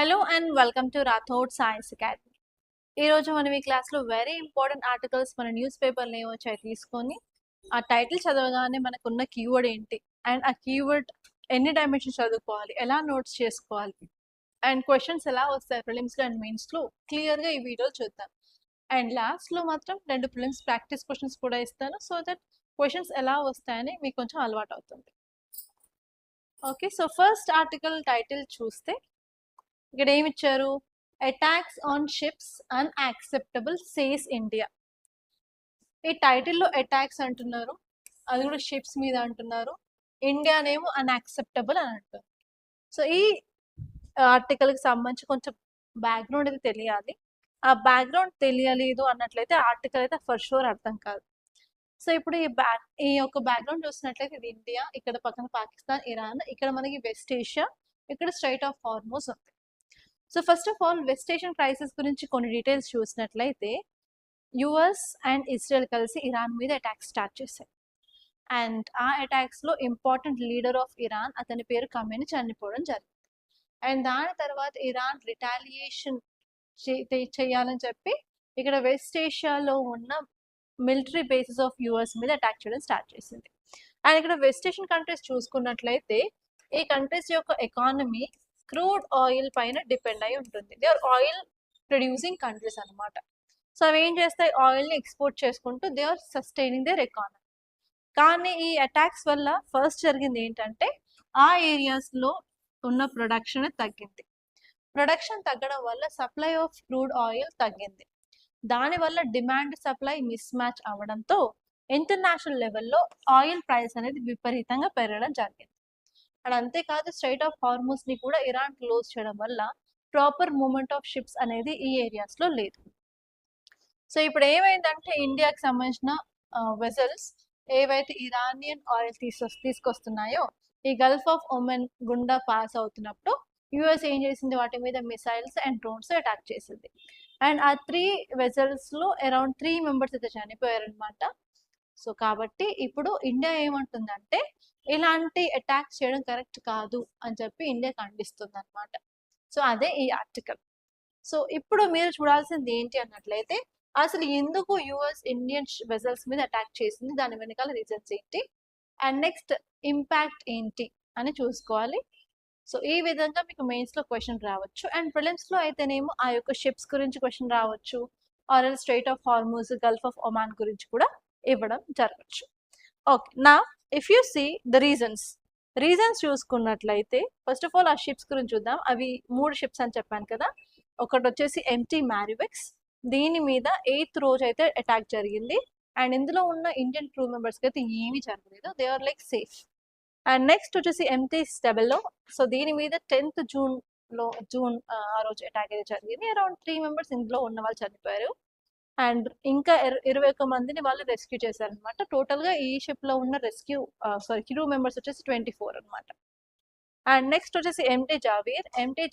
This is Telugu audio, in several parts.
Hello and welcome to Rathod science academy. ఈరోజు మనం ఈ క్లాస్లో వెరీ ఇంపార్టెంట్ ఆర్టికల్స్ మన న్యూస్ పేపర్లో ఏమొచ్చాయి తీసుకొని ఆ టైటిల్ చదవగానే మనకున్న కీవర్డ్ ఏంటి అండ్ ఆ కీవర్డ్ ఎన్ని డైమెన్షన్స్ చదువుకోవాలి, ఎలా నోట్స్ చేసుకోవాలి అండ్ క్వశ్చన్స్ ఎలా వస్తాయి ప్రిలిమ్స్లో అండ్ మెయిన్స్లో క్లియర్గా ఈ వీడియోలో చూద్దాం. అండ్ లాస్ట్లో మాత్రం 2 ప్రిలిమ్స్ ప్రాక్టీస్ క్వశ్చన్స్ కూడా ఇస్తాను, సో దట్ క్వశ్చన్స్ ఎలా వస్తాయని మీకు కొంచెం అలవాటు అవుతుంది. Okay, so first article title చూస్తే ఇక్కడ ఏమి ఇచ్చారు? Attacks on ships unacceptable says India. ఈ టైటిల్లో అటాక్స్ అంటున్నారు, అది కూడా షిప్స్ మీద అంటున్నారు, ఇండియానేమో అన్యాక్సెప్టబుల్ అని అంటారు. సో ఈ ఆర్టికల్కి సంబంధించి కొంచెం బ్యాక్గ్రౌండ్ అయితే తెలియాలి. ఆ బ్యాక్గ్రౌండ్ తెలియలేదు అన్నట్లయితే ఆర్టికల్ అయితే ఫర్ షూర్ అర్థం కాదు. సో ఇప్పుడు ఈ యొక్క బ్యాక్గ్రౌండ్ చూసినట్లయితే ఇది ఇండియా, ఇక్కడ పక్కన పాకిస్తాన్, ఇరాన్, ఇక్కడ మనకి వెస్ట్ ఏషియా, ఇక్కడ స్ట్రైట్ ఆఫ్ హార్మోస్ ఉంది. So first of all west Asian crisis గురించి కొన్ని డీటెయిల్స్ చూసినట్లయితే యుఎస్ అండ్ ఇజ్రాయెల్ కలిసి ఇరాన్ మీద అటాక్ స్టార్ట్ చేశాయి. అండ్ ఆ అటాక్స్లో ఇంపార్టెంట్ లీడర్ ఆఫ్ ఇరాన్, అతని పేరు ఖమేని, చనిపోవడం జరిగింది. అండ్ దాని తర్వాత ఇరాన్ రిటాలియేషన్ చేయాలని చెప్పి ఇక్కడ వెస్ట్ ఏషియాలో ఉన్న మిలిటరీ బేసెస్ ఆఫ్ యుఎస్ మీద అటాక్ చేయడం స్టార్ట్ చేసింది. అండ్ ఇక్కడ వెస్ట్ ఏషియన్ కంట్రీస్ చూసుకున్నట్లయితే ఈ కంట్రీస్ యొక్క ఎకానమీ క్రూడ్ ఆయిల్ పైన డిపెండ్ అయి ఉంటుంది. They are oil producing countries అనమాట. సో అవి ఏం చేస్తాయి, ఆయిల్ని ఎక్స్పోర్ట్ చేసుకుంటూ they are sustaining their economy. కానీ ఈ అటాక్స్ వల్ల ఫస్ట్ జరిగింది ఏంటంటే ఆ ఏరియాస్లో ఉన్న ప్రొడక్షన్ తగ్గింది. ప్రొడక్షన్ తగ్గడం వల్ల సప్లై ఆఫ్ క్రూడ్ ఆయిల్ తగ్గింది. దానివల్ల డిమాండ్ సప్లై మిస్ మ్యాచ్ అవ్వడంతో ఇంటర్నేషనల్ లెవెల్లో ఆయిల్ ప్రైస్ అనేది విపరీతంగా పెరగడం జరిగింది. అండ్ అంతేకాదు స్ట్రైట్ ఆఫ్ హార్మోస్ ని కూడా ఇరాన్ క్లోజ్ చేయడం వల్ల ప్రాపర్ మూవ్మెంట్ ఆఫ్ షిప్స్ అనేది ఈ ఏరియాస్లో లేదు. సో ఇప్పుడు ఏమైందంటే ఇండియాకి సంబంధించిన వెజల్స్ ఏవైతే ఇరానియన్ ఆయిల్ తీసుకొస్తున్నాయో ఈ గల్ఫ్ ఆఫ్ ఒమెన్ గుండా పాస్ అవుతున్నప్పుడు యుఎస్ ఏం చేసింది, వాటి మీద మిసైల్స్ అండ్ డ్రోన్స్ అటాక్ చేసింది. అండ్ ఆ 3 వెజల్స్లో అరౌండ్ 3 మెంబర్స్ అయితే చనిపోయారనమాట. సో కాబట్టి ఇప్పుడు ఇండియా ఏమంటుందంటే ఇలాంటి అటాక్స్ చేయడం కరెక్ట్ కాదు అని చెప్పి ఇండియా ఖండిస్తుంది అనమాట. సో అదే ఈ ఆర్టికల్. సో ఇప్పుడు మీరు చూడాల్సింది ఏంటి అన్నట్లయితే అసలు ఎందుకు యుఎస్ ఇండియన్ వెజల్స్ మీద అటాక్ చేసింది, దాని వెనకాల రీజన్స్ ఏంటి, అండ్ నెక్స్ట్ ఇంపాక్ట్ ఏంటి అని చూసుకోవాలి. సో ఈ విధంగా మీకు మెయిన్స్లో క్వశ్చన్ రావచ్చు, అండ్ ప్రిలిమ్స్లో అయితేనేమో ఆ యొక్క షిప్స్ గురించి క్వశ్చన్ రావచ్చు, or else strait of Hormuz, gulf of Oman గురించి కూడా ఇవ్వడం జరగచ్చు. ఓకే, నా if you see the reasons చూసుకున్నట్లయితే ఫస్ట్ ఆఫ్ ఆల్ ఆ షిప్స్ గురించి చూద్దాం. అవి 3 షిప్స్ అని చెప్పాను కదా. ఒకటి వచ్చేసి ఎంటీ మ్యారివిక్స్, దీని మీద 8th రోజు అయితే అటాక్ జరిగింది. అండ్ ఇందులో ఉన్న ఇండియన్ క్రూ మెంబర్స్కి అయితే ఏమీ జరగలేదు, they are like safe. And next వచ్చేసి ఎంటీ స్టెబెల్లో, సో దీని మీద 10th జూన్ ఆ రోజు అటాక్ అయితే జరిగింది. అరౌండ్ 3 మెంబర్స్ ఇందులో ఉన్న వాళ్ళు చనిపోయారు. అండ్ ఇంకా 21 మందిని వాళ్ళు రెస్క్యూ చేశారనమాట. టోటల్గా ఈ షిప్లో ఉన్న క్రూ మెంబర్స్ వచ్చేసి 24 అనమాట. అండ్ నెక్స్ట్ వచ్చేసి ఎంటీ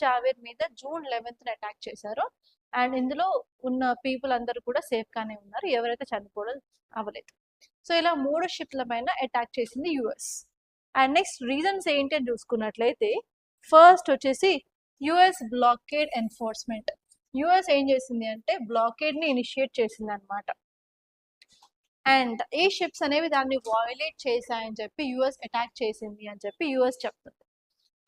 జావీర్ మీద జూన్ 11th అటాక్ చేశారు. అండ్ ఇందులో ఉన్న పీపుల్ అందరూ కూడా సేఫ్గానే ఉన్నారు, ఎవరైతే చనిపోవడం అవ్వలేదు. సో ఇలా 3 షిప్ల పైన అటాక్ చేసింది యుఎస్. అండ్ నెక్స్ట్ రీజన్స్ ఏంటి అని చూసుకున్నట్లయితే ఫస్ట్ వచ్చేసి యుఎస్ బ్లాకేడ్ ఎన్ఫోర్స్మెంట్. యుఎస్ ఏం చేసింది అంటే బ్లాకేడ్ని ఇనిషియేట్ చేసింది అనమాట. అండ్ ఈ షిప్స్ అనేవి దాన్ని వయోలేట్ చేశాయని చెప్పి యుఎస్ అటాక్ చేసింది అని చెప్పి యుఎస్ చెప్తుంది.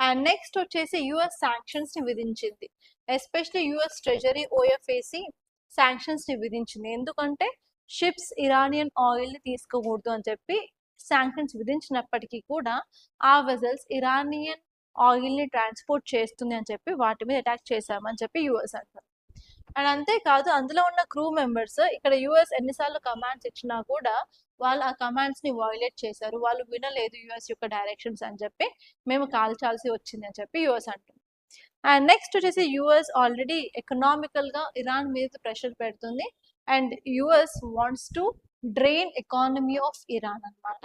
అండ్ నెక్స్ట్ వచ్చేసి యుఎస్ శాంక్షన్స్ని విధించింది, ఎస్పెషలీ యుఎస్ ట్రెజరీ ఓఎఫ్ఏసి శాంక్షన్స్ని విధించింది. ఎందుకంటే షిప్స్ ఇరానియన్ ఆయిల్ని తీసుకోకూడదు అని చెప్పి శాంక్షన్స్ విధించినప్పటికీ కూడా ఆ వెజల్స్ ఇరానియన్ ఆయిల్ని ట్రాన్స్పోర్ట్ చేస్తుంది అని చెప్పి వాటి మీద అటాక్ చేశామని చెప్పి యుఎస్ అంటారు. అండ్ అంతేకాదు అందులో ఉన్న క్రూ మెంబర్స్ ఇక్కడ యుఎస్ ఎన్నిసార్లు కమాండ్స్ ఇచ్చినా కూడా వాళ్ళు ఆ కమాండ్స్ని వయోలేట్ చేశారు, వాళ్ళు వినలేదు యుఎస్ యొక్క డైరెక్షన్స్ అని చెప్పి మేము కాల్చాల్సి వచ్చింది అని చెప్పి యుఎస్ అంటుంది. అండ్ నెక్స్ట్ వచ్చేసి యుఎస్ ఆల్రెడీ ఎకనామికల్గా ఇరాన్ మీద ప్రెషర్ పెడుతుంది and US wants to drain economy of Iran అనమాట.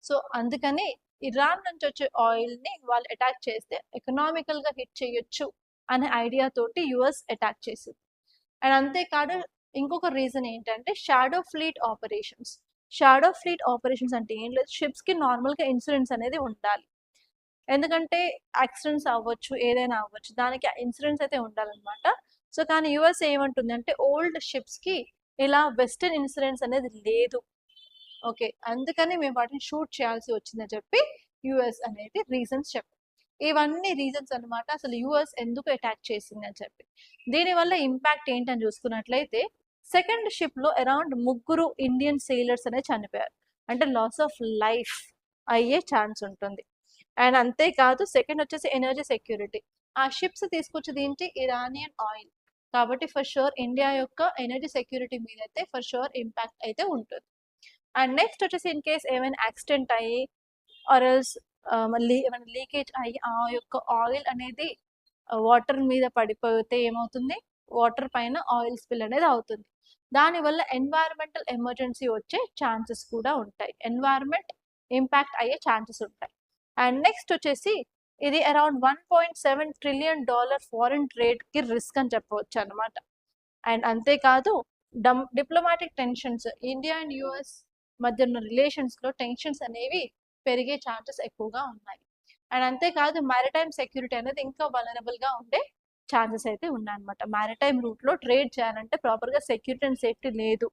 సో అందుకని ఇరాన్ నుంచి వచ్చే ఆయిల్ని వాళ్ళు అటాక్ చేస్తే ఎకనామికల్గా హిట్ చేయొచ్చు అనే ఐడియా తోటి యుఎస్ అటాక్ చేసింది. అండ్ అంతేకాదు ఇంకొక రీజన్ ఏంటంటే షాడో ఫ్లీట్ ఆపరేషన్స్ అంటే ఏం లేదు, షిప్స్కి నార్మల్గా ఇన్సూరెన్స్ అనేది ఉండాలి. ఎందుకంటే యాక్సిడెంట్స్ అవ్వచ్చు, ఏదైనా అవ్వచ్చు. దానికి ఇన్సూరెన్స్ అయితే ఉండాలన్నమాట. సో, కానీ యూఎస్ ఏమంటుందంటే ఓల్డ్ షిప్స్‌కి ఇలా వెస్టర్న్ ఇన్సూరెన్స్ అనేది లేదు. ఓకే. అందుకని మేము వాటిని షూట్ చేయాల్సి వచ్చిందని చెప్పి యూఎస్ అనేది రీజన్స్ చెప్పారు. ఇవన్నీ రీజన్స్ అన్నమాట అసలు యూఎస్ ఎందుకు అటాక్ చేసింది అని చెప్పి. దీనివల్ల ఇంపాక్ట్ ఏంటని చూసుకున్నట్లయితే సెకండ్ షిప్‌లో అరౌండ్ 3 ఇండియన్ సెయిలర్స్ అనేది చనిపోయారు. అంటే లాస్ ఆఫ్ లైఫ్ అయ్యే ఛాన్స్ ఉంటుంది. అండ్ అంతేకాదు సెకండ్ వచ్చేసి ఎనర్జీ సెక్యూరిటీ. ఆ షిప్స్ తీసుకొచ్చేది ఏంటి? Iranian oil. కాబట్టి ఫర్ ష్యూర్ ఇండియా యొక్క ఎనర్జీ సెక్యూరిటీ మీద అయితే ఫర్ ష్యూర్ ఇంపాక్ట్ అయితే ఉంటుంది. అండ్ నెక్స్ట్ వచ్చేసి ఇన్ కేస్ ఏమైనా యాక్సిడెంట్ అయ్యి ఆర్ ఎల్స్ మళ్ళీ ఏమైనా లీకేజ్ అయ్యి ఆ యొక్క ఆయిల్ అనేది వాటర్ మీద పడిపోతే ఏమవుతుంది? వాటర్ పైన ఆయిల్ స్పిల్ అనేది అవుతుంది. దానివల్ల ఎన్వైరన్మెంటల్ ఎమర్జెన్సీ వచ్చే ఛాన్సెస్ కూడా ఉంటాయి. ఎన్వైరన్మెంట్ ఇంపాక్ట్ అయ్యే ఛాన్సెస్ ఉంటాయి. అండ్ నెక్స్ట్ వచ్చేసి ఇది అరౌండ్ $1.7 ట్రిలియన్ ఫారిన్ ట్రేడ్కి రిస్క్ అని చెప్పవచ్చు అనమాట. అండ్ అంతేకాదు diplomatic tensions India and US మధ్య ఉన్న రిలేషన్స్లో టెన్షన్స్ అనేవి పెరిగే ఛాన్సెస్ ఎక్కువగా ఉన్నాయి. అండ్ అంతేకాదు మ్యారిటైమ్ సెక్యూరిటీ అనేది ఇంకా వలనబుల్గా ఉండే ఛాన్సెస్ అయితే ఉన్నాయన్నమాట. మ్యారిటైమ్ రూట్లో ట్రేడ్ చేయాలంటే ప్రాపర్గా సెక్యూరిటీ అండ్ సేఫ్టీ లేదు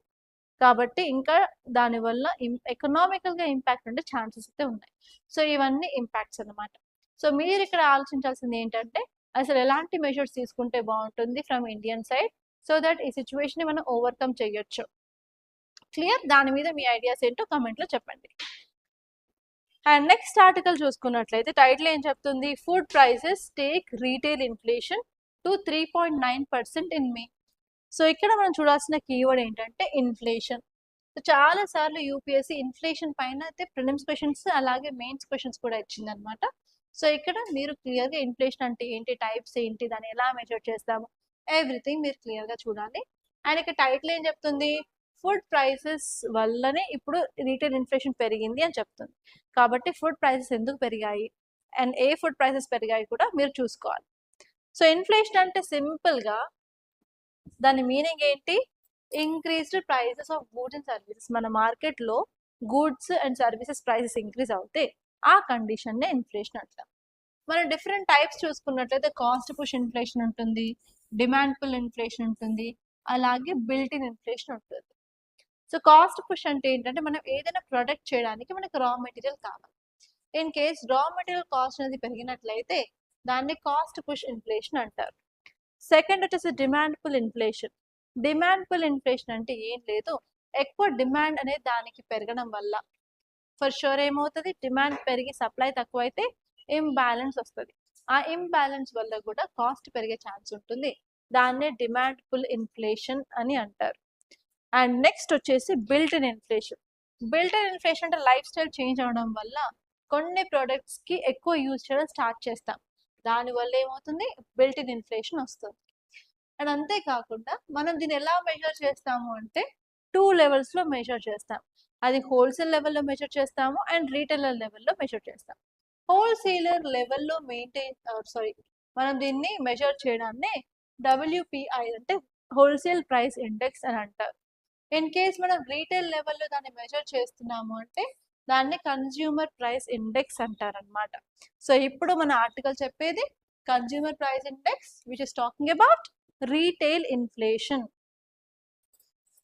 కాబట్టి ఇంకా దానివల్ల ఎకనామికల్గా ఇంపాక్ట్ ఉండే ఛాన్సెస్ అయితే ఉన్నాయి. సో ఇవన్నీ ఇంపాక్ట్స్ అన్నమాట. సో మీరు ఇక్కడ ఆలోచించాల్సింది ఏంటంటే అసలు ఎలాంటి మెజర్స్ తీసుకుంటే బాగుంటుంది from Indian side so that ఈ సిచ్యువేషన్ మనం ఓవర్కమ్ చేయొచ్చు. క్లియర్? దాని మీద మీ ఐడియాస్ ఏంటో కమెంట్లో చెప్పండి. అండ్ నెక్స్ట్ ఆర్టికల్ చూసుకున్నట్లయితే టైటిల్ ఏం చెప్తుంది? Food prices take retail inflation to 3.9% in May. So ఇక్కడ మనం చూడాల్సిన కీవర్డ్ ఏంటంటే ఇన్ఫ్లేషన్. సో చాలా సార్లు యూపీఎస్సీ ఇన్ఫ్లేషన్ పైన అయితే ప్రిలిమ్స్ క్వశ్చన్స్ అలాగే మెయిన్స్ క్వశ్చన్స్ కూడా ఇచ్చింది అనమాట. సో ఇక్కడ మీరు క్లియర్గా ఇన్ఫ్లేషన్ అంటే ఏంటి, టైప్స్ ఏంటి, దాన్ని ఎలా మెజర్ చేస్తాము, ఎవ్రీథింగ్ మీరు క్లియర్గా చూడాలి. అండ్ ఇక్కడ టైటిల్ ఏం చెప్తుంది? ఫుడ్ ప్రైసెస్ వల్లనే ఇప్పుడు రీటైల్ ఇన్ఫ్లేషన్ పెరిగింది అని చెప్తుంది. కాబట్టి ఫుడ్ ప్రైసెస్ ఎందుకు పెరిగాయి అండ్ ఏ ఫుడ్ ప్రైసెస్ పెరిగాయి కూడా మీరు చూసుకోవాలి. సో ఇన్ఫ్లేషన్ అంటే సింపుల్గా దాని మీనింగ్ ఏంటి? Increased prices of goods and services. మన మార్కెట్లో goods and services prices increase అవుతే ఆ కండిషన్నే ఇన్ఫ్లేషన్ అంటాం. మనం డిఫరెంట్ టైప్స్ చూసుకున్నట్లయితే కాస్ట్ పుష్ ఇన్ఫ్లేషన్ ఉంటుంది, డిమాండ్ పుల్ ఇన్ఫ్లేషన్ ఉంటుంది, అలాగే బిల్ట్ ఇన్ ఇన్ఫ్లేషన్ ఉంటుంది. సో కాస్ట్ పుష్ అంటే ఏంటంటే మనం ఏదైనా ప్రొడక్ట్ చేయడానికి మనకు రా మెటీరియల్ కావాలి. In case raw material cost అనేది పెరిగినట్లయితే దాన్ని కాస్ట్ పుష్ ఇన్ఫ్లేషన్ అంటారు. సెకండ్ వచ్చేసి demand pull inflation. Demand pull inflation అంటే ఏం లేదు, ఎక్కువ డిమాండ్ అనేది దానికి పెరగడం వల్ల ఫర్ షూర్ ఏమవుతుంది? డిమాండ్ పెరిగి సప్లై తక్కువైతే ఇంబ్యాలెన్స్ వస్తుంది. ఆ ఇంబ్యాలెన్స్ వల్ల కూడా కాస్ట్ పెరిగే ఛాన్స్ ఉంటుంది. దాన్నే డిమాండ్ పుల్ ఇన్ఫ్లేషన్ అని అంటారు. అండ్ నెక్స్ట్ వచ్చేసి built in inflation. Built in inflation అంటే లైఫ్ స్టైల్ చేంజ్ అవడం వల్ల కొన్ని ప్రోడక్ట్స్కి ఎక్కువ యూజ్ చేయడం స్టార్ట్ చేస్తాం. దానివల్ల ఏమవుతుంది? బిల్ట్ ఇన్ ఇన్ఫ్లేషన్ వస్తుంది. అండ్ అంతేకాకుండా మనం దీన్ని ఎలా మెజర్ చేస్తాము అంటే 2 లెవెల్స్లో మెజర్ చేస్తాం. అది హోల్సేల్ లెవెల్లో మెజర్ చేస్తాము అండ్ రీటైలర్ లెవెల్లో మెజర్ చేస్తాం. హోల్సేలర్ లెవెల్లో మనం దీన్ని మెజర్ చేయడాన్ని WPI అంటే హోల్సేల్ ప్రైస్ ఇండెక్స్ అని అంటారు. ఇన్ కేస్ మనం రీటైల్ లెవెల్లో దాన్ని మెజర్ చేస్తున్నాము అంటే దాన్ని కన్జ్యూమర్ ప్రైస్ ఇండెక్స్ అంటారనమాట. సో ఇప్పుడు మన ఆర్టికల్ చెప్పేది consumer price index which is talking about retail inflation.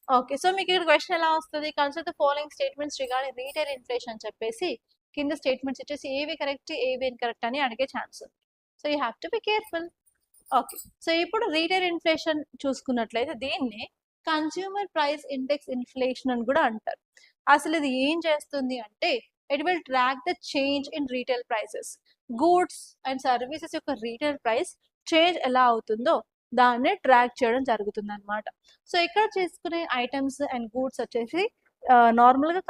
Okay, so మీకు ఇక్కడ క్వశ్చన్ ఎలా వస్తుంది? Consider the following statements regarding retail inflation అని చెప్పేసి కింద స్టేట్మెంట్స్ వచ్చేసి ఏవి కరెక్ట్ ఏవి ఇన్కరెక్ట్ అని అడిగే ఛాన్స్ ఉంది. So you have to be careful. Okay, so ఇప్పుడు రీటైల్ ఇన్ఫ్లేషన్ చూసుకున్నట్లయితే దీన్ని కన్స్యూమర్ ప్రైస్ ఇండెక్స్ ఇన్ఫ్లేషన్ అని కూడా అంటారు. అసలు ఇది ఏం చేస్తుంది అంటే it will track the change in retail prices. Goods and services యొక్క రీటైల్ ప్రైస్ చేంజ్ ఎలా అవుతుందో దాన్ని ట్రాక్ చేయడం జరుగుతుంది అనమాట. సో ఇక్కడ చేసుకునే ఐటమ్స్ అండ్ గూడ్స్ వచ్చేసి నార్మల్గా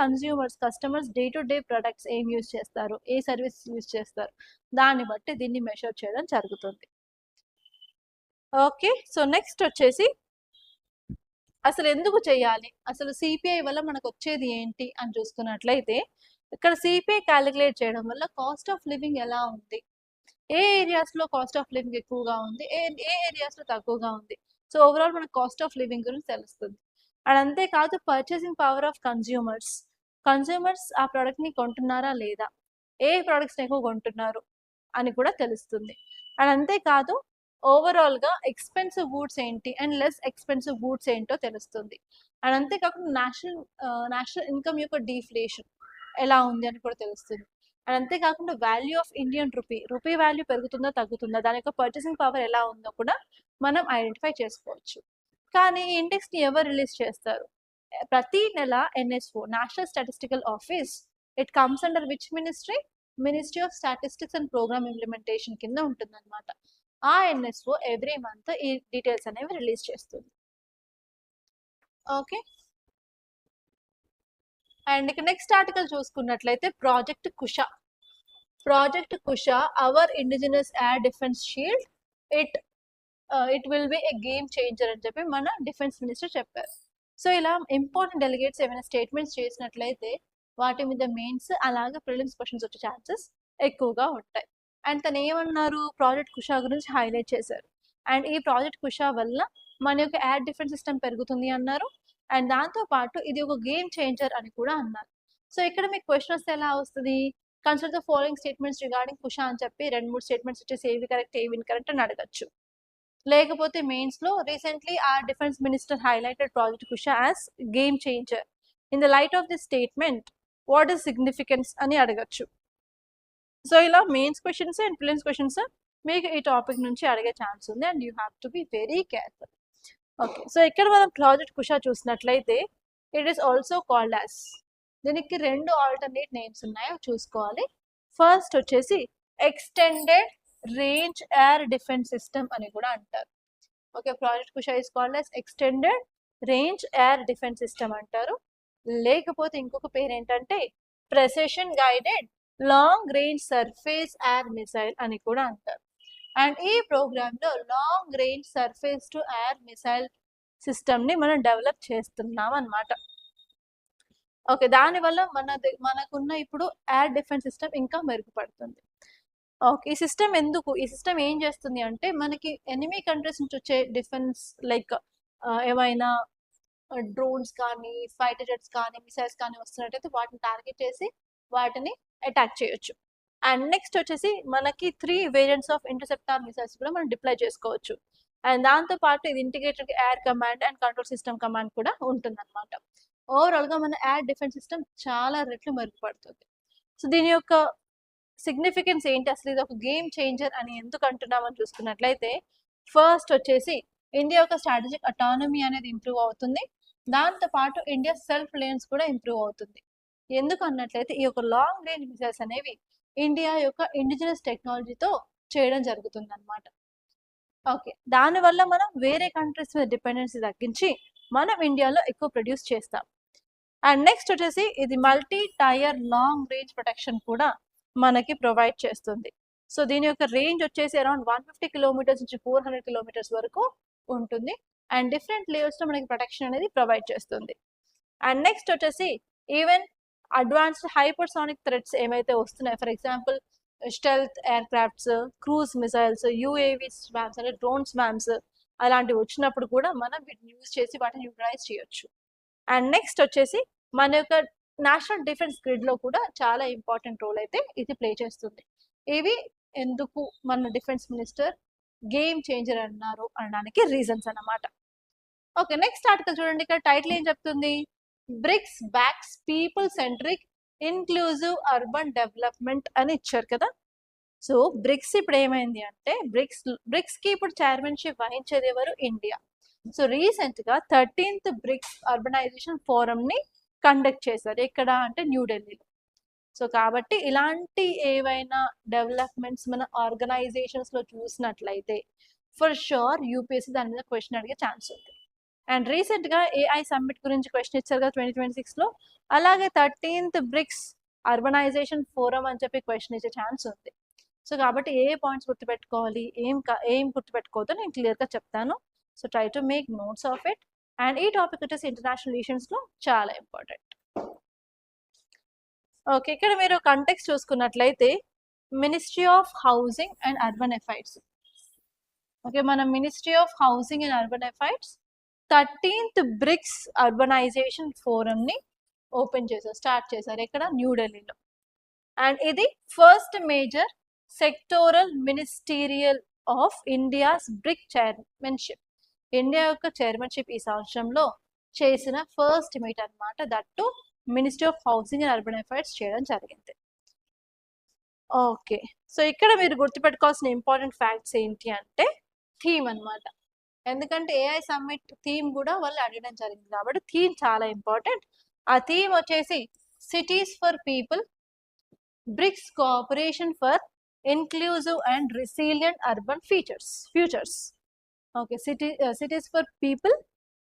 customers day to day products ఏం యూజ్ చేస్తారు, ఏ సర్వీస్ యూజ్ చేస్తారు, దాన్ని బట్టి దీన్ని మెషర్ చేయడం జరుగుతుంది. ఓకే, సో నెక్స్ట్ వచ్చేసి అసలు ఎందుకు చేయాలి, అసలు సిపిఐ వల్ల మనకు వచ్చేది ఏంటి అని చూసుకున్నట్లయితే ఇక్కడ సిపిఐ క్యాలిక్యులేట్ చేయడం వల్ల కాస్ట్ ఆఫ్ లివింగ్ ఎలా ఉంది, ఏ ఏరియాస్లో కాస్ట్ ఆఫ్ లివింగ్ ఎక్కువగా ఉంది, ఏ ఏరియాస్లో తక్కువగా ఉంది. సో ఓవరాల్ మనకు కాస్ట్ ఆఫ్ లివింగ్ గురించి తెలుస్తుంది. అండ్ అంతేకాదు పర్చేసింగ్ పవర్ ఆఫ్ కన్జ్యూమర్స్ ఆ ప్రోడక్ట్ని కొంటున్నారా లేదా, ఏ ప్రోడక్ట్స్ని ఎక్కువ కొంటున్నారు, అని కూడా తెలుస్తుంది. అండ్ అంతేకాదు ఓవరాల్గా ఎక్స్పెన్సివ్ గూడ్స్ ఏంటి అండ్ లెస్ ఎక్స్పెన్సివ్ గూడ్స్ ఏంటో తెలుస్తుంది. అండ్ అంతేకాకుండా నేషనల్ ఇన్కమ్ యొక్క డీఫ్లేషన్ ఎలా ఉంది అని కూడా తెలుస్తుంది. అండ్ అంతేకాకుండా value of Indian rupee value పెరుగుతుందా తగ్గుతుందా, దాని యొక్క పర్చేసింగ్ పవర్ ఎలా ఉందో కూడా మనం ఐడెంటిఫై చేసుకోవచ్చు. కానీ ఈ ఇండెక్స్ని ఎవరు రిలీజ్ చేస్తారు? ప్రతి నెల NSO, national statistical office, it comes under which ministry of statistics and programme implementation కింద ఉంటుందన్నమాట. ఆ ఎన్ఎస్ఓ ఎవ్రీ మంత్ ఈ డీటెయిల్స్ అనేవి రిలీజ్ చేస్తుంది. ఓకే, అండ్ ఇక నెక్స్ట్ ఆర్టికల్ చూసుకున్నట్లయితే project Kusha our indigenous air defence shield, it will be a game changer అని చెప్పి మన డిఫెన్స్ మినిస్టర్ చెప్పారు. సో ఇలా ఇంపార్టెంట్ డెలిగేట్స్ ఏమైనా స్టేట్మెంట్స్ చేసినట్లయితే వాటి మీద మెయిన్స్ అలాగే ప్రిలిమ్స్ క్వశ్చన్స్ వచ్చే ఛాన్సెస్ ఎక్కువగా ఉంటాయి. అండ్ తను ఏమన్నారు, ప్రాజెక్ట్ కుష గురించి హైలైట్ చేశారు. అండ్ ఈ ప్రాజెక్ట్ కుష వల్ల మన యొక్క ఎయిర్ డిఫెన్స్ సిస్టమ్ పెరుగుతుంది అన్నారు. అండ్ దాంతో పాటు ఇది ఒక గేమ్ చేంజర్ అని కూడా అన్నారు. సో ఇక్కడ మీకు క్వశ్చన్ వస్తే ఎలా వస్తుంది, consider the following statements regarding Kusha అని చెప్పి 2-3 స్టేట్మెంట్స్ వచ్చేసి ఏవి కరెక్ట్ ఏవి ఇన్కరెక్ట్ అని అడగచ్చు. లేకపోతే మెయిన్స్ లో recently our defense minister highlighted project kusha as game changer. In the light of this statement, what is significance అని అడగచ్చు. సో ఇలా mains questions and prelims questions మీకు ఈ టాపిక్ నుంచి అడిగే ఛాన్స్ ఉంది and you have to be very careful. Okay, so ఇక్కడ మనం ప్రాజెక్ట్ కుషా చూసినట్లయితే it is also called as, దీనికి 2 ఆల్టర్నేట్ నేమ్స్ ఉన్నాయో చూసుకోవాలి. ఫస్ట్ వచ్చేసి extended range air defence system అని కూడా అంటారు. Okay, project Kusha is called as extended range air defence system అంటారు. లేకపోతే ఇంకొక పేరు ఏంటంటే precision guided long range surface air missile అని కూడా అంటారు. అండ్ ఈ ప్రోగ్రామ్ లో long range surface to air missile system ని మనం డెవలప్ చేస్తున్నాం అన్నమాట. ఓకే, దానివల్ల మనకున్న ఇప్పుడు ఎయిర్ డిఫెన్స్ సిస్టమ్ ఇంకా మెరుగుపడుతుంది. ఓకే, ఈ సిస్టమ్ ఏం చేస్తుంది అంటే మనకి ఎనిమీ కంట్రీస్ నుంచి వచ్చే డిఫెన్స్ లైక్ ఏమైనా డ్రోన్స్ కానీ ఫైటర్ జెట్స్ కానీ మిసైల్స్ కానీ వస్తున్నట్టయితే వాటిని టార్గెట్ చేసి వాటిని అటాక్ చేయొచ్చు. అండ్ నెక్స్ట్ వచ్చేసి మనకి 3 వేరియంట్స్ ఆఫ్ ఇంటర్సెప్టార్ మిసైల్స్ కూడా మనం డిప్లాయ్ చేసుకోవచ్చు. అండ్ దాంతో పాటు ఇది integrated air command and control system command కూడా ఉంటుంది అనమాట. ఓవరాల్ గా మన ఎయిర్ డిఫెన్స్ సిస్టమ్ చాలా రెట్లు మెరుగుపడుతుంది. సో దీని యొక్క సిగ్నిఫికెన్స్ ఏంటి, అసలు ఇది ఒక గేమ్ చేంజర్ అని ఎందుకు అంటున్నామని చూసుకున్నట్లయితే ఫస్ట్ వచ్చేసి ఇండియా యొక్క స్ట్రాటజిక్ అటానమీ అనేది ఇంప్రూవ్ అవుతుంది. దాంతో పాటు ఇండియా సెల్ఫ్ రిలయన్స్ కూడా ఇంప్రూవ్ అవుతుంది. ఎందుకు అన్నట్లయితే ఈ యొక్క లాంగ్ రేంజ్ మిసైల్స్ అనేవి ఇండియా యొక్క ఇండిజినస్ టెక్నాలజీతో చేయడం జరుగుతుంది అనమాట. ఓకే, దానివల్ల మనం వేరే కంట్రీస్ మీద డిపెండెన్సీ తగ్గించి మనం ఇండియాలో ఎక్కువ ప్రొడ్యూస్ చేస్తాం. అండ్ నెక్స్ట్ వచ్చేసి ఇది multi tier long range protection కూడా మనకి ప్రొవైడ్ చేస్తుంది. సో దీని యొక్క రేంజ్ వచ్చేసి అరౌండ్ 150 కిలోమీటర్స్ నుంచి 400 కిలోమీటర్స్ వరకు ఉంటుంది. అండ్ డిఫరెంట్ లేయర్స్ లో మనకి ప్రొటెక్షన్ అనేది ప్రొవైడ్ చేస్తుంది. అండ్ నెక్స్ట్ వచ్చేసి ఈవెన్ అడ్వాన్స్డ్ హైపర్సానిక్ థ్రెట్స్ ఏమైతే వస్తున్నాయి, for example stealth aircrafts, cruise missiles, UAV swarms అంటే డ్రోన్ స్వామ్స్ అలాంటివి వచ్చినప్పుడు కూడా మనం వీటిని యూజ్ చేసి వాటిని యూటిలైజ్ చేయొచ్చు. అండ్ నెక్స్ట్ వచ్చేసి మన యొక్క నేషనల్ డిఫెన్స్ గ్రిడ్ లో కూడా చాలా ఇంపార్టెంట్ రోల్ అయితే ఇది ప్లే చేస్తుంది. ఇవి ఎందుకు మన డిఫెన్స్ మినిస్టర్ గేమ్ చేంజర్ అన్నారు అనడానికి రీజన్స్ అన్నమాట. ఓకే, నెక్స్ట్ ఆర్టికల్ చూడండి, ఇక్కడ టైటిల్ ఏం చెప్తుంది, BRICS backs people centric inclusive urban development అని ఇచ్చారు కదా. సో బ్రిక్స్ ఇప్పుడు ఏమైంది అంటే బ్రిక్స్ కి ఇప్పుడు చైర్మన్షిప్ వహించేది ఎవరు, ఇండియా. సో రీసెంట్ గా 13th బ్రిక్స్ అర్బనైజేషన్ ఫోరం ని కండక్ట్ చేశారు. ఎక్కడ అంటే న్యూఢిల్లీలో. సో కాబట్టి ఇలాంటి ఏవైనా డెవలప్మెంట్స్ మన ఆర్గనైజేషన్స్ లో చూసినట్లయితే ఫర్ షూర్ యూపీఎస్సీ దాని మీద క్వశ్చన్ అడిగే ఛాన్స్ ఉంది. అండ్ రీసెంట్ గా ఏఐ సమ్మిట్ గురించి క్వశ్చన్ ఇచ్చారు కదా 2026 లో, అలాగే 13th బ్రిక్స్ అర్బనైజేషన్ ఫోరం అని చెప్పి క్వశ్చన్ ఇచ్చే ఛాన్స్ ఉంది. సో కాబట్టి ఏ పాయింట్స్ గుర్తుపెట్టుకోవాలి, ఏం గుర్తుపెట్టుకోవద్దో నేను క్లియర్ గా చెప్తాను. So try to make notes of it. And ఈ టాపిక్ వచ్చేసి ఇంటర్నేషనల్ రిలేషన్స్ లో చాలా ఇంపార్టెంట్. ఓకే, ఇక్కడ మీరు కంటెక్స్ట్ చూసుకున్నట్లయితే ministry of housing and urban affairs. Okay, మన ministry of housing and urban affairs 13th BRICS urbanisation forum ని స్టార్ట్ చేశారు. ఎక్కడ, న్యూఢిల్లీలో. అండ్ ఇది first major sectoral ministerial of India's BRIC chairmanship. India యొక్క చైర్మన్షిప్ ఈ సంవత్సరంలో చేసిన ఫస్ట్ మీట్ అనమాట. That ministry of housing and urban affairs చేయడం జరిగింది. ఓకే, సో ఇక్కడ మీరు గుర్తుపెట్టుకోవాల్సిన ఇంపార్టెంట్ ఫ్యాక్ట్స్ ఏంటి అంటే థీమ్ అనమాట. ఎందుకంటే ఏఐ సమ్మిట్ థీమ్ కూడా వాళ్ళు అడగడం జరిగింది కాబట్టి థీమ్ చాలా ఇంపార్టెంట్. ఆ థీమ్ వచ్చేసి cities for people, BRICS cooperation for inclusive and resilient urban futures. Okay, cities for people,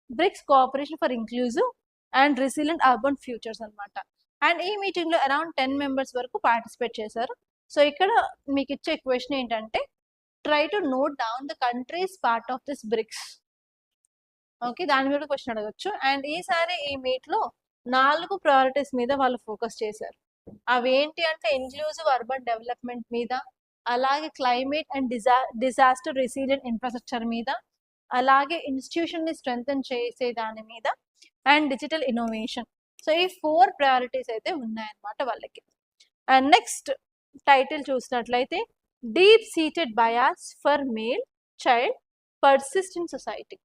BRICS cooperation for inclusive and resilient urban futures అనమాట. అండ్ ఈ మీటింగ్ లో అరౌండ్ 10 మెంబర్స్ వరకు పార్టిసిపేట్ చేశారు. సో ఇక్కడ మీకు ఇచ్చే క్వశ్చన్ ఏంటంటే try to note down the countries part of this BRICS. Okay, దాని మీద క్వశ్చన్ అడగచ్చు. అండ్ ఈసారి ఈ మీట్ లో 4 ప్రయారిటీస్ మీద వాళ్ళు ఫోకస్ చేశారు. అవి ఏంటి అంటే ఇంక్లూజివ్ అర్బన్ డెవలప్మెంట్ మీద, అలాగే climate and disaster resilient infrastructure మీద, అలాగే ఇన్స్టిట్యూషన్ ని స్ట్రెంగ్తన్ చేసే దాని మీద, అండ్ డిజిటల్ ఇన్నోవేషన్. సో ఈ 4 ప్రయారిటీస్ అయితే ఉన్నాయన్నమాట వాళ్ళకి. అండ్ నెక్స్ట్ టైటిల్ చూసినట్లయితే deep seated bias for male child persist in society.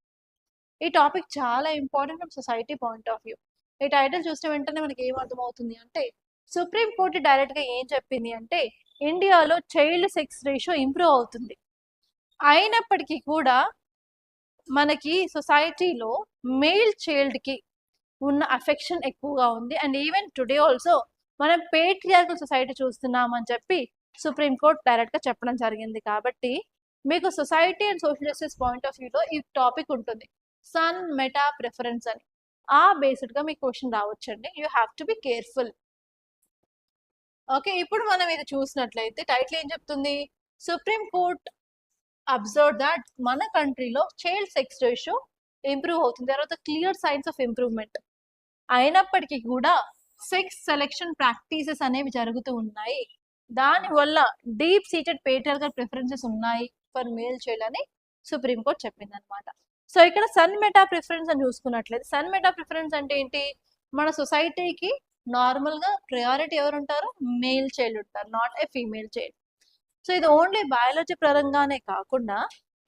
ఈ టాపిక్ చాలా important from society point of view. ఈ టైటిల్ చూసిన వెంటనే మనకి ఏం అర్థమవుతుంది అంటే సుప్రీం కోర్టు డైరెక్ట్ గా ఏం చెప్పింది అంటే ఇండియాలో చైల్డ్ సెక్స్ రేషియో ఇంప్రూవ్ అవుతుంది. అయినప్పటికీ కూడా మనకి సొసైటీలో మేల్ చైల్డ్ కి ఉన్న అఫెక్షన్ ఎక్కువగా ఉంది. అండ్ ఈవెన్ టుడే ఆల్సో మనం పేట్రియార్కల్ సొసైటీ చూస్తున్నామని చెప్పి సుప్రీం కోర్ట్ డైరెక్ట్ గా చెప్పడం జరిగింది. కాబట్టి మీకు society and social justice point of వ్యూలో ఈ టాపిక్ ఉంటుంది, సన్ మెటా ప్రిఫరెన్స్ అని. ఆ బేస్డ్ గా మీకు క్వశ్చన్ రావచ్చండి. You have to be careful. Okay, ఇప్పుడు మనం ఇది చూసినట్లయితే టైటిల్ ఏం చెప్తుంది, సుప్రీం కోర్ట్ అబ్జర్వ్ దట్ మన కంట్రీలో చైల్డ్ సెక్స్ రేషియో ఇంప్రూవ్ అవుతుంది, తర్వాత క్లియర్ సైన్స్ ఆఫ్ ఇంప్రూవ్మెంట్. అయినప్పటికీ కూడా సెక్స్ సెలెక్షన్ ప్రాక్టీసెస్ అనేవి జరుగుతూ ఉన్నాయి. దానివల్ల డీప్ సీటెడ్ పేట్రియార్కల్ ప్రిఫరెన్సెస్ ఉన్నాయి ఫర్ మేల్ చైల్డ్ అని సుప్రీం కోర్ట్ చెప్పింది అనమాట. సో ఇక్కడ సన్ మెటా ప్రిఫరెన్స్ అని చూసుకున్నట్లయితే సన్ మెటా ప్రిఫరెన్స్ అంటే ఏంటి, మన సొసైటీకి నార్మల్ గా ప్రయారిటీ ఎవరు ఉంటారు, మేల్ చైల్డ్ ఉంటారు, not a female child. So ఇది ఓన్లీ బయాలజీ పరంగానే కాకుండా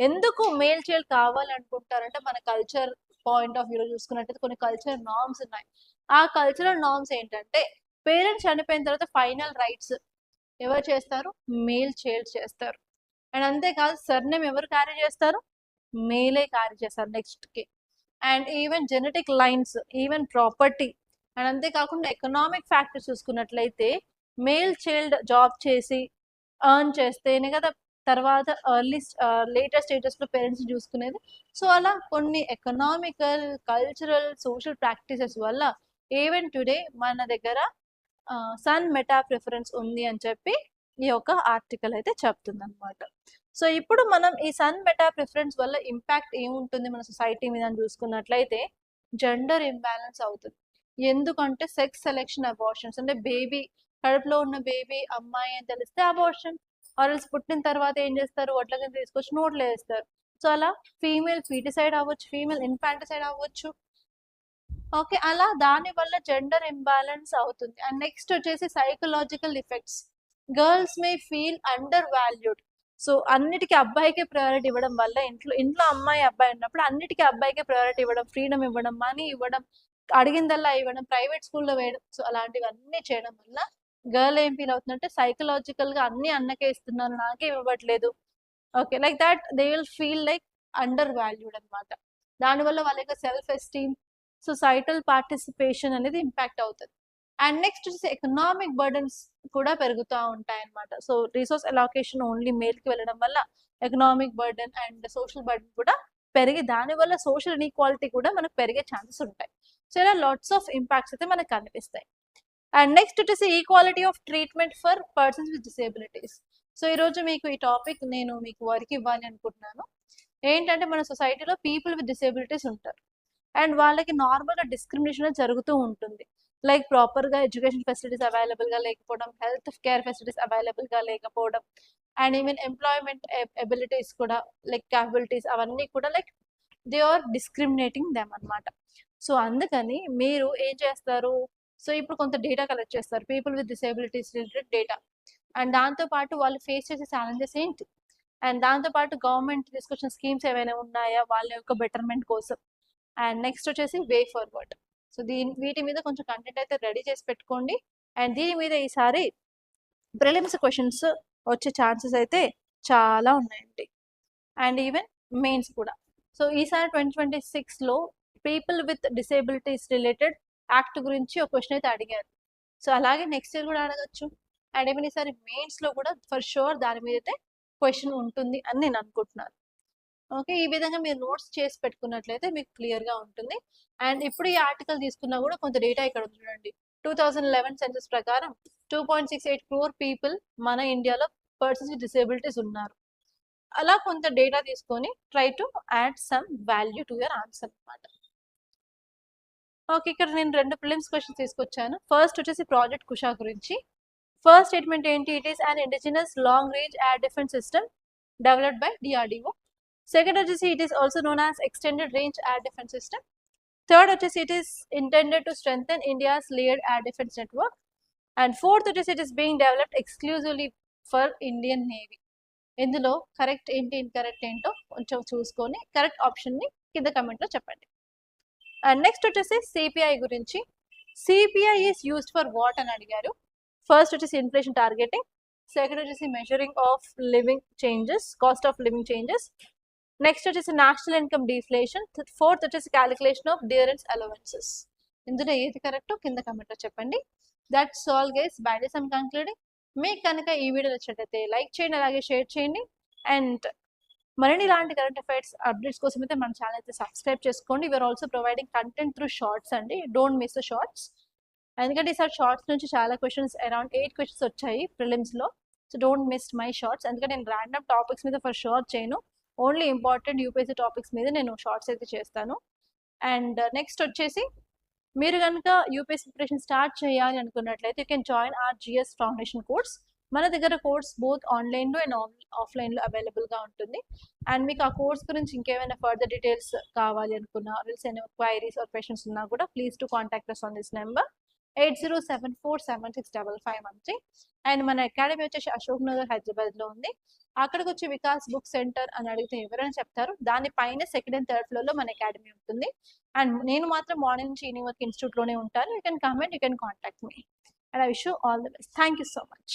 ఎందుకు మేల్ చైల్డ్ కావాలనుకుంటారంటే మన కల్చర్ పాయింట్ ఆఫ్ వ్యూలో చూసుకున్నట్టయితే కొన్ని కల్చరల్ నార్మ్స్ ఉన్నాయి. ఆ కల్చరల్ నార్మ్స్ ఏంటంటే పేరెంట్స్ చనిపోయిన తర్వాత ఫైనల్ రైట్స్ ఎవరు చేస్తారు, మేల్ చైల్డ్ చేస్తారు. అండ్ అంతేకాదు సర్నేమ్ ఎవరు క్యారీ చేస్తారు, మేలే క్యారీ చేస్తారు నెక్స్ట్ కి. And even genetic lines, even property, and అంతేకాకుండా ఎకనామిక్ ఫ్యాక్టర్స్ చూసుకున్నట్లయితే మేల్ చైల్డ్ జాబ్ చేసి ఎర్న్ చేస్తేనే కదా తర్వాత లేటర్ స్టేజెస్ లో పేరెంట్స్ చూసుకునేది. సో అలా కొన్ని ఎకనామికల్, కల్చరల్, సోషల్ ప్రాక్టీసెస్ వల్ల ఈవెన్ టుడే మన దగ్గర సన్ మెటా ప్రిఫరెన్స్ ఉంది అని చెప్పి ఈ యొక్క ఆర్టికల్ అయితే చెప్తుంది అనమాట. సో ఇప్పుడు మనం ఈ సన్ మెటా ప్రిఫరెన్స్ వల్ల ఇంపాక్ట్ ఏముంటుంది మన సొసైటీ మీద అని చూసుకున్నట్లయితే జెండర్ ఇంబ్యాలెన్స్ అవుతుంది. ఎందుకంటే సెక్స్ సెలెక్షన్ అబార్షన్స్ అంటే బేబీ కడుపులో ఉన్న బేబీ అమ్మాయి అని తెలిస్తే అబార్షన్, ఆర్ఎల్స్ పుట్టిన తర్వాత ఏం చేస్తారు, ఒట్ల కింద తీసుకొచ్చి నోట్లో వేస్తారు. సో అలా ఫీమేల్ ఫీటిసైడ్ అవ్వచ్చు, ఫీమేల్ ఇన్ఫాంటిసైడ్ అవ్వచ్చు. ఓకే, అలా దాని వల్ల జెండర్ ఇంబ్యాలెన్స్ అవుతుంది. అండ్ నెక్స్ట్ వచ్చేసి psychological effects, girls may feel under valued. So అన్నిటికీ అబ్బాయికే ప్రయారిటీ ఇవ్వడం వల్ల ఇంట్లో అమ్మాయి అబ్బాయి ఉన్నప్పుడు అన్నిటికీ అబ్బాయికే ప్రయారిటీ ఇవ్వడం, ఫ్రీడమ్ ఇవ్వడం, మనీ ఇవ్వడం, అడిగిందల్లా ఇవ్వడం, ప్రైవేట్ స్కూల్లో వేయడం. సో అలాంటివన్నీ చేయడం వల్ల గర్ల్ ఏం ఫీల్ అవుతుందంటే సైకలాజికల్ గా అన్ని అన్నకే ఇస్తున్నాను, నాకే ఇవ్వట్లేదు. Okay, like that they will feel like under valued అనమాట. దానివల్ల వాళ్ళ యొక్క సెల్ఫ్ ఎస్టీమ్, సొసైటల్ పార్టిసిపేషన్ అనేది ఇంపాక్ట్ అవుతుంది. అండ్ నెక్స్ట్ వచ్చేసి ఎకనామిక్ బర్డన్స్ కూడా పెరుగుతూ ఉంటాయి అనమాట. So resource allocation only male కి వెళ్ళడం వల్ల economic burden and social burden కూడా పెరిగి దానివల్ల సోషల్ ఇన్ఈక్వాలిటీ కూడా మనకు పెరిగే ఛాన్సెస్ ఉంటాయి. సో ఇలా లాట్స్ ఆఫ్ ఇంపాక్ట్స్ అయితే మనకు కనిపిస్తాయి. అండ్ నెక్స్ట్ వచ్చేసి equality of treatment for persons with disabilities. So ఈరోజు మీకు ఈ టాపిక్ నేను మీకు వర్క్ ఇవ్వాలి అనుకుంటున్నాను. ఏంటంటే మన సొసైటీలో పీపుల్ విత్ డిసేబిలిటీస్ ఉంటారు అండ్ వాళ్ళకి నార్మల్గా డిస్క్రిమినేషన్ జరుగుతూ ఉంటుంది. లైక్ ప్రాపర్గా ఎడ్యుకేషన్ ఫెసిలిటీస్ అవైలబుల్గా లేకపోవడం, హెల్త్ కేర్ ఫెసిలిటీస్ అవైలబుల్గా లేకపోవడం, అండ్ ఈవెన్ ఎంప్లాయ్మెంట్ ఎబిలిటీస్ కూడా లైక్ క్యాపబిలిటీస్ అవన్నీ కూడా like they are discriminating them అనమాట. సో అందుకని మీరు ఏం చేస్తారు, సో ఇప్పుడు కొంత డేటా కలెక్ట్ చేస్తారు people with disabilities related data. And దాంతో పాటు వాళ్ళు ఫేస్ చేసే ఛాలెంజెస్ ఏంటి, అండ్ దాంతో పాటు గవర్నమెంట్ తీసుకొచ్చిన స్కీమ్స్ ఏమైనా ఉన్నాయా వాళ్ళ యొక్క బెటర్మెంట్ కోసం, అండ్ నెక్స్ట్ వచ్చేసి వే ఫార్వర్డ్. సో వీటి మీద కొంచెం కంటెంట్ అయితే రెడీ చేసి పెట్టుకోండి. అండ్ దీని మీద ఈసారి ప్రిలిమ్స్ క్వశ్చన్స్ వచ్చే ఛాన్సెస్ అయితే చాలా ఉన్నాయండి, అండ్ ఈవెన్ మెయిన్స్ కూడా. సో ఈసారి 2026లో people with disabilities related act గురించి ఒక క్వశ్చన్ అయితే అడిగారు. సో అలాగే నెక్స్ట్ ఇయర్ కూడా అడగచ్చు. అండ్ ఈవెన్ ఈసారి మెయిన్స్లో కూడా ఫర్ షూర్ దాని మీద అయితే క్వశ్చన్ ఉంటుంది అని నేను అనుకుంటున్నాను. ఓకే, ఈ విధంగా మీరు నోట్స్ చేసి పెట్టుకున్నట్లయితే మీకు క్లియర్గా ఉంటుంది. అండ్ ఇప్పుడు ఈ ఆర్టికల్ తీసుకున్నా కూడా కొంత డేటా ఇక్కడ ఉంది చూడండి. 2011 సెన్సస్ ప్రకారం 2.68 crore పీపుల్ మన ఇండియాలో పర్సన్స్ విత్ డిసేబిలిటీస్ ఉన్నారు. అలా కొంత డేటా తీసుకొని try to add some value to your answer అనమాట. ఓకే, ఇక్కడ నేను 2 ప్రిలిమ్స్ క్వశ్చన్స్ తీసుకొచ్చాను. ఫస్ట్ వచ్చేసి ప్రాజెక్ట్ కుషా గురించి. ఫస్ట్ స్టేట్మెంట్ ఏంటి, it is an indigenous long range air defence system developed by DRDO. Second వచ్చేసి it is also known as extended range air defence system. Third వచ్చేసి it is intended to strengthen India's layered air defence network. And fourth వచ్చేసి it is being developed exclusively for Indian navy. ఇందులో కరెక్ట్ ఏంటి ఇన్కరెక్ట్ ఏంటో కొంచెం చూసుకొని కరెక్ట్ ఆప్షన్ని కింద కమెంట్లో చెప్పండి. అండ్ నెక్స్ట్ వచ్చేసి సిపిఐ గురించి. CPI is used for what అని అడిగారు. ఫస్ట్ వచ్చేసి ఇన్ఫ్లేషన్ టార్గెటింగ్, సెకండ్ వచ్చేసి measuring of living changes, cost of living changes, next వచ్చేసి నేషనల్ ఇన్కమ్ డిఫ్లేషన్, ఫోర్త్ వచ్చేసి క్యాలిక్యులేషన్ ఆఫ్ డియరెన్స్ అలవెన్సెస్. ఇందులో ఏది కరెక్టో కింద కమెంట్లో చెప్పండి. That's all guys, by this I'm concluding. మీకు కనుక ఈ వీడియో నచ్చినట్లయితే లైక్ చేయండి, అలాగే షేర్ చేయండి. అండ్ మరిన్ని ఇలాంటి కరెంట్ అఫైర్స్ అప్డేట్స్ కోసం అయితే మన ఛానల్ అయితే సబ్స్క్రైబ్ చేసుకోండి. We are also providing content through shorts అండి, డోంట్ మిస్ ద షార్ట్స్. ఎందుకంటే ఈసారి షార్ట్స్ నుంచి చాలా క్వశ్చన్స్, అరౌండ్ 8 క్వశ్చన్స్ వచ్చాయి ప్రిలిమ్స్లో. So don't miss my shorts. ఎందుకంటే నేను ర్యాండమ్ టాపిక్స్ మీద ఫర్ షూర్ చేయను, ఓన్లీ ఇంపార్టెంట్ యూపీఎస్సీ టాపిక్స్ మీద నేను షార్ట్స్ అయితే చేస్తాను. అండ్ నెక్స్ట్ వచ్చేసి మీరు కనుక యూపీఎస్సీ ప్రిపరేషన్ స్టార్ట్ చేయాలి అనుకున్నట్లయితే you can join our GS foundation course. మన దగ్గర కోర్స్ బోత్ ఆన్లైన్లో అండ్ ఆఫ్లైన్లో అవైలబుల్గా ఉంటుంది. అండ్ మీకు ఆ కోర్స్ గురించి ఇంకేమైనా ఫర్దర్ డీటెయిల్స్ కావాలి అనుకున్నా, క్వైరీస్ ఆర్ క్వశ్చన్స్ ఉన్నా కూడా please to contact us on this number 8074765513. And మన అకాడమీ వచ్చేసి అశోక్ నగర్ హైదరాబాద్లో ఉంది. అక్కడికి వచ్చి వికాస్ బుక్ సెంటర్ అని అడిగితే ఎవరైనా చెప్తారు. దానిపైన సెకండ్ అండ్ థర్డ్ ఫ్లోర్లో మన అకాడమీ ఉంటుంది. అండ్ నేను మాత్రం మార్నింగ్ నుంచి ఈవినింగ్ వరకు ఇన్స్టిట్యూట్లోనే ఉంటాను. You can comment, you can contact me. And I wish you all the best. Thank you so much.